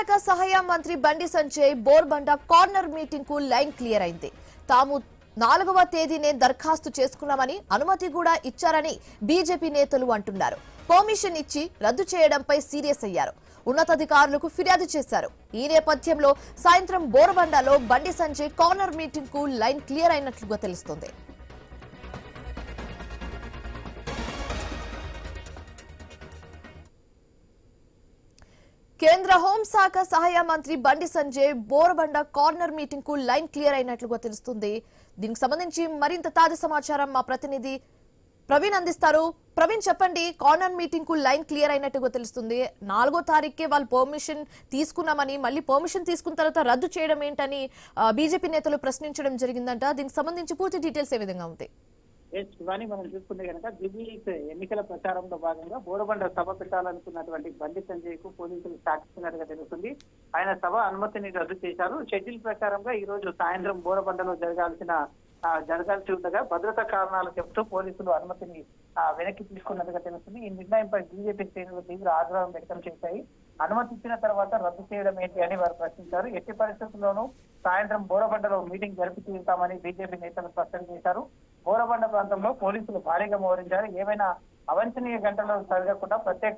సహాయ మంత్రి Bandi Sanjay Borabanda corner meeting కు లైన్ క్లియర్ అయింది. తాము 4వ తేదీనే దరఖాస్తు చేసుకున్నామని అనుమతి కూడా ఇచ్చారని బీజేపీ నేతలు అంటున్నారు. పర్మిషన్ ఇచ్చి రద్దు చేయడంపై సీరియస్ అయ్యారు. ఉన్నతాధికారులకు ఫిర్యాదు చేశారు. ఈ నేపథ్యంలో సాయంత్రం బోర్బండలో బండి సంజయ్ కార్నర్ మీటింగ్ కు లైన్ క్లియర్ అయినట్లుగా తెలుస్తోంది. కేంద్ర హోంశాఖ సహాయ మంత్రి బండి సంజయ్ బోర్బండ కార్నర్ మీటింగ్ కు లైన్ క్లియర్ అయినట్లుగా తెలుస్తుంది. దీనికి సంబంధించి మరింత తాజా సమాచారం మా ప్రతినిధి ప్రవీణ్ అందిస్తారు. ప్రవీణ్ చెప్పండి, కార్నర్ మీటింగ్ కు లైన్ క్లియర్ అయినట్టుగా తెలుస్తుంది. 4వ తారీఖుకే వాళ్ళు పర్మిషన్ తీసుకున్నామని, మళ్ళీ పర్మిషన్ తీసుకున్న తర్వాత రద్దు చేయడం ఏంటని బీజేపీ నేతలు ప్రశ్నించడం జరిగిందంట. దీనికి సంబంధించి పూర్తి డీటెయిల్స్ ఏ విధంగా ఉంది? శివాని, మనం చూసుకుంటే కనుక ఢిల్లీ ఎన్నికల ప్రచారంలో భాగంగా బోరబండ సభ పెట్టాలనుకున్నటువంటి బండి సంజయ్ కు పోలీసులు సాక్షిస్తున్నట్టుగా తెలుస్తుంది. ఆయన సభ అనుమతిని రద్దు చేశారు. షెడ్యూల్ ప్రకారంగా ఈ రోజు సాయంత్రం బోరబండలో జరగాల్సి ఉండగా భద్రతా కారణాలు చెబుతూ పోలీసులు అనుమతిని వెనక్కి తీసుకున్నట్టుగా తెలుస్తుంది. ఈ నిర్ణయంపై బీజేపీ శ్రేణులు తీవ్ర ఆగ్రహం వ్యక్తం చేశాయి. అనుమతి ఇచ్చిన తర్వాత రద్దు చేయడం ఏంటి అని వారు ప్రశ్నించారు. ఎట్టి పరిస్థితుల్లోనూ సాయంత్రం బోరబండలో మీటింగ్ జరిపి తీరుతామని బీజేపీ నేతలు స్పష్టం చేశారు. బోరబండ ప్రాంతంలో పోలీసులు భారీగా మోహరించారు. ఏమైనా అవాంఛనీయ గంటలు జరగకుండా ప్రత్యేక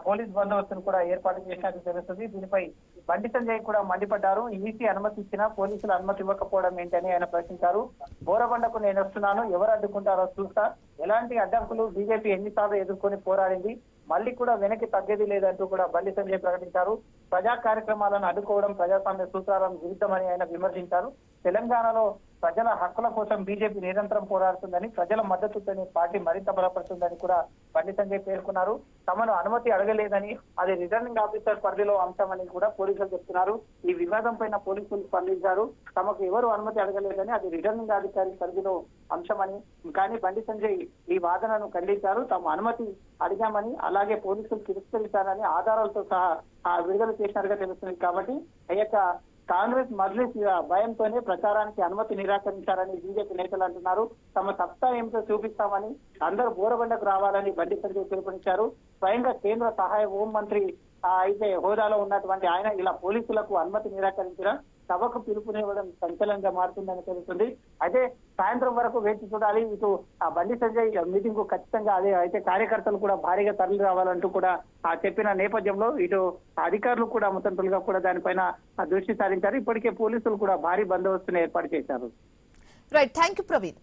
పోలీస్ బందోబస్తును కూడా ఏర్పాటు చేసినట్టు తెలుస్తుంది. దీనిపై బండి సంజయ్ కూడా మండిపడ్డారు. ఈసీ అనుమతి ఇచ్చినా పోలీసులు అనుమతి ఇవ్వకపోవడం ఏంటని ఆయన ప్రశ్నించారు. బోరబండకు నేను వస్తున్నాను, ఎవరు అడ్డుకుంటారో చూస్తా, ఎలాంటి అడ్డంకులు బీజేపీ ఎన్నిసార్లు ఎదుర్కొని పోరాడింది, మళ్ళీ కూడా వెనక్కి తగ్గేది లేదంటూ కూడా బండి సంజయ్ ప్రకటించారు. ప్రజా కార్యక్రమాలను అడ్డుకోవడం ప్రజాస్వామ్య సూత్రాలను విరుద్ధమని ఆయన విమర్శించారు. తెలంగాణలో ప్రజల హక్కుల కోసం బీజేపీ నిరంతరం పోరాడుతుందని, ప్రజల మద్దతుతోని పార్టీ మరింత బలపడుతుందని కూడా బండి సంజయ్ పేర్కొన్నారు. తమను అనుమతి అడగలేదని, అది రిటర్నింగ్ ఆఫీసర్ పరిధిలో అంశమని కూడా పోలీసులు చెప్తున్నారు. ఈ వివాదం పైన పోలీసులు స్పందించారు. తమకు ఎవరు అనుమతి అడగలేదని, అది రిటర్నింగ్ అధికారి పరిధిలో అంశమని, కానీ బండి సంజయ్ ఈ వాదనను ఖండించారు. తాము అనుమతి అడిగామని, అలాగే పోలీసులు తిరస్కరించారని ఆధారాలతో సహా విడుదల చేసినట్టుగా తెలుస్తుంది. కాబట్టి ఆ యొక్క కాంగ్రెస్ మజ్లిస్ భయంతోనే ప్రచారానికి అనుమతి నిరాకరించారని బీజేపీ నేతలు అంటున్నారు. తమ సత్తా ఏమిటో చూపిస్తామని, అందరూ బోరబండకు రావాలని బండి సంజయ్ పిలుపునిచ్చారు. స్వయంగా కేంద్ర సహాయ హోం మంత్రి అయితే హోదాలో ఉన్నటువంటి ఆయన ఇలా పోలీసులకు అనుమతి నిరాకరించిన సభకు పిలుపునివ్వడం సంచలనంగా మారుతుందని తెలుస్తుంది. అయితే సాయంత్రం వరకు వేచి చూడాలి. ఇటు ఆ బండి సంజయ్ మీటింగ్ కు ఖచ్చితంగా అదే అయితే కార్యకర్తలు కూడా భారీగా తరలి రావాలంటూ కూడా చెప్పిన నేపథ్యంలో ఇటు అధికారులు కూడా ముతంతులుగా కూడా దానిపైన దృష్టి సారించారు. ఇప్పటికే పోలీసులు కూడా భారీ బందోబస్తును ఏర్పాటు చేశారు. Right, thank you Praveen.